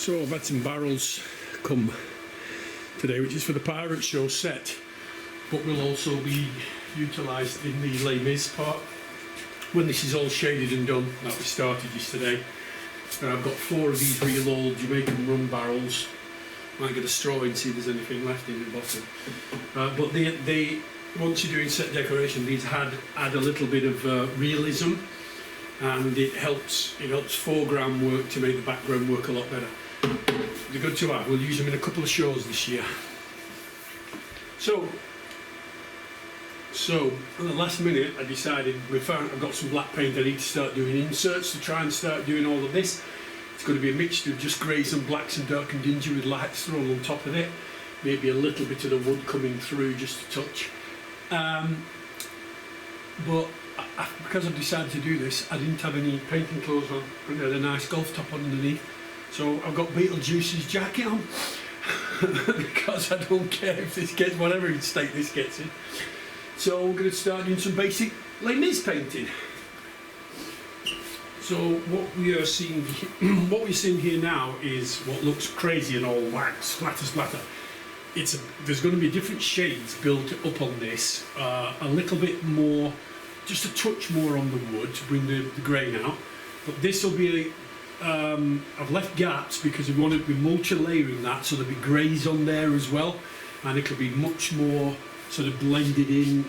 So I've had some barrels come today, which is for the Pirate Show set, but will also be utilised in the Les Mis part when this is all shaded and done, that we started yesterday. And I've got 4 of these real old Jamaican rum barrels. Might get a straw in, see if there's anything left in the bottom. But they once you're doing set decoration, these add a little bit of realism, and it helps foreground work to make the background work a lot better. They're good to have. We'll use them in a couple of shows this year. So at the last minute, I decided I've got some black paint. I need to start doing inserts to try and start doing all of this. It's going to be a mixture of just greys and blacks and dark and dingy with lights thrown on top of it. Maybe a little bit of the wood coming through, just a touch. But because I've decided to do this, I didn't have any painting clothes on. I had a nice golf top on underneath. So I've got Beetlejuice's jacket on because I don't care if this gets whatever state this gets in. So we're going to start doing some basic Les Mis painting. So what we're seeing here now is what looks crazy and all wax, splatter. There's going to be different shades built up on this, a little bit more, just a touch more on the wood to bring the grain out. But this will be I've left gaps because we want to be multi-layering that, so there'll be greys on there as well, and it'll be much more sort of blended in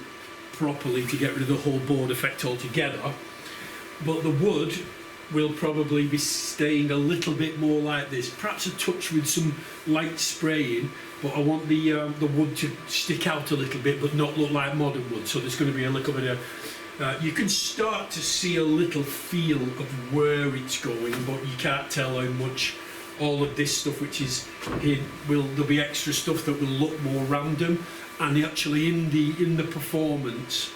properly to get rid of the whole board effect altogether. But the wood will probably be staying a little bit more like this, perhaps a touch with some light spraying, but I want the wood to stick out a little bit but not look like modern wood. So there's going to be a little bit of you can start to see a little feel of where it's going, but you can't tell how much all of this stuff which is here there'll be extra stuff that will look more random, and actually in the performance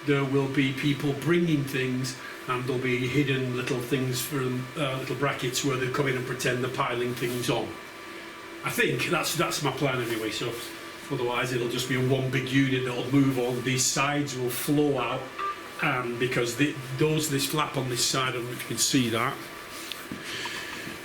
there will be people bringing things, and there'll be hidden little things from little brackets where they come in and pretend they're piling things on. I think that's my plan anyway. So otherwise it'll just be a one big unit that'll move on. These sides will flow out, and because this flap on this side, I don't know if you can see that.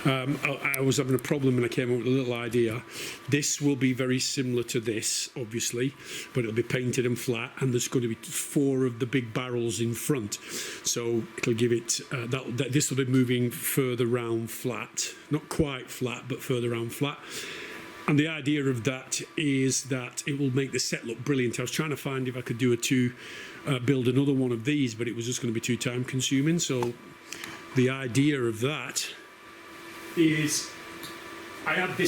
I was having a problem and I came up with a little idea. This will be very similar to this, obviously, but it'll be painted and flat, and there's going to be 4 of the big barrels in front. So it'll give it, this will be moving further round flat. Not quite flat, but further round flat. And the idea of that is that it will make the set look brilliant. I was trying to find if I could build another one of these, but it was just going to be too time consuming. So the idea of that is I had a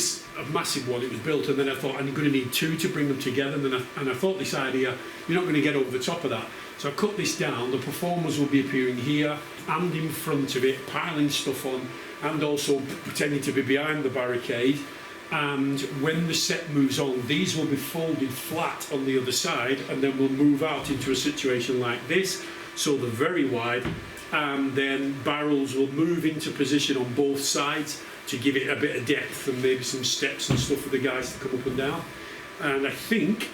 massive one, it was built, and then I thought I'm going to need 2 to bring them together, and I thought this idea, you're not going to get over the top of that. So I cut this down. The performers will be appearing here and in front of it, piling stuff on, and also pretending to be behind the barricade. And when the set moves on, these will be folded flat on the other side, and then we'll move out into a situation like this, so they're very wide, and then barrels will move into position on both sides to give it a bit of depth, and maybe some steps and stuff for the guys to come up and down. And I think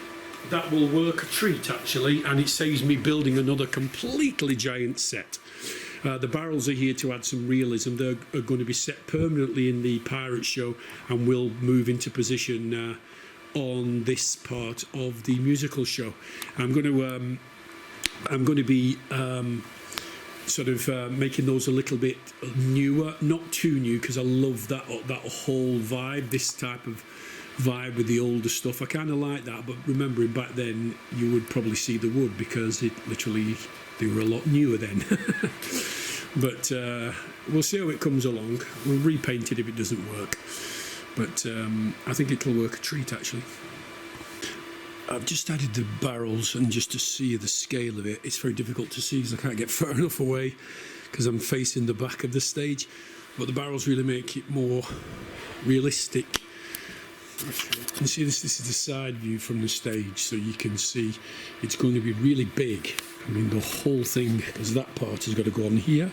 that will work a treat actually, and it saves me building another completely giant set. The barrels are here to add some realism. They're going to be set permanently in the Pirate Show and will move into position on this part of the musical show. I'm going to be making those a little bit newer, not too new, because I love that whole vibe, this type of vibe with the older stuff. I kind of like that, but remembering back then, you would probably see the wood because they were a lot newer then. But we'll see how it comes along. We'll repaint it if it doesn't work, but I think it'll work a treat actually. I've just added the barrels, and just to see the scale of it, it's very difficult to see because I can't get far enough away because I'm facing the back of the stage, but the barrels really make it more realistic. You can see this is the side view from the stage, so you can see it's going to be really big. I mean, the whole thing, because that part has got to go on here,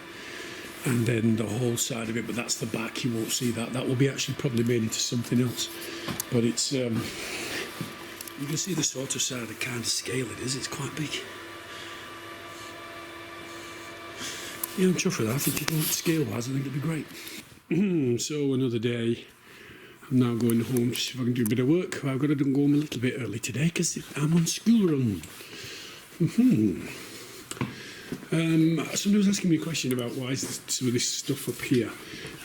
and then the whole side of it, but that's the back, you won't see that. That will be actually probably made into something else, but it's you can see the sort of side, the kind of scale it is. It's quite big. Yeah, I'm chuffed with that. I think scale-wise, I think it'll be great. So another day I'm now going home to see if I can do a bit of work. I've got to go home a little bit early today because I'm on school run. Somebody was asking me a question about why is some of this stuff up here.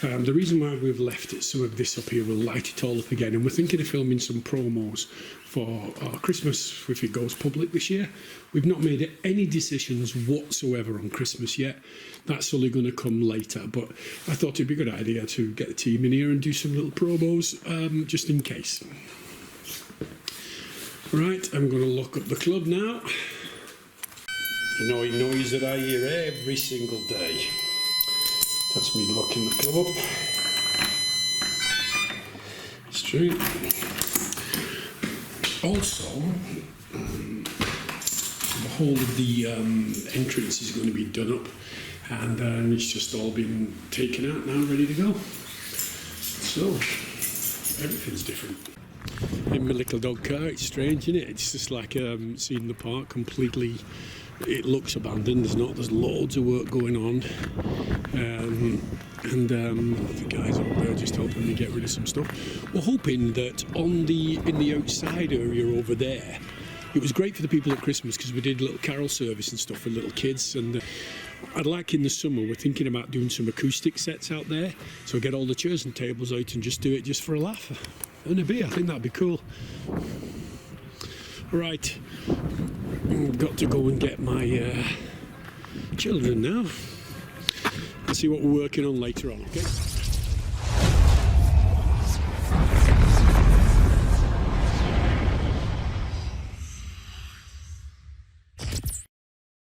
The reason why we've left some of this up here, we'll light it all up again, and we're thinking of filming some promos for our Christmas if it goes public this year. We've not made any decisions whatsoever on Christmas yet. That's only going to come later, but I thought it'd be a good idea to get the team in here and do some little promos just in case. Right, I'm going to lock up the club now. The annoying noise that I hear every single day. That's me locking the club up. It's true. Also, the whole of the entrance is going to be done up, and it's just all been taken out now, ready to go. So, everything's different. In my little dog car, it's strange, isn't it? It's just like seeing the park completely. It looks abandoned. There's loads of work going on, the guys over there are just helping me get rid of some stuff. We're hoping that in the outside area over there, it was great for the people at Christmas because we did a little carol service and stuff for little kids, and I'd like in the summer we're thinking about doing some acoustic sets out there, so get all the chairs and tables out and just do it just for a laugh and a beer. I think that'd be cool. Right, I've got to go and get my children now. Let's see what we're working on later on, okay?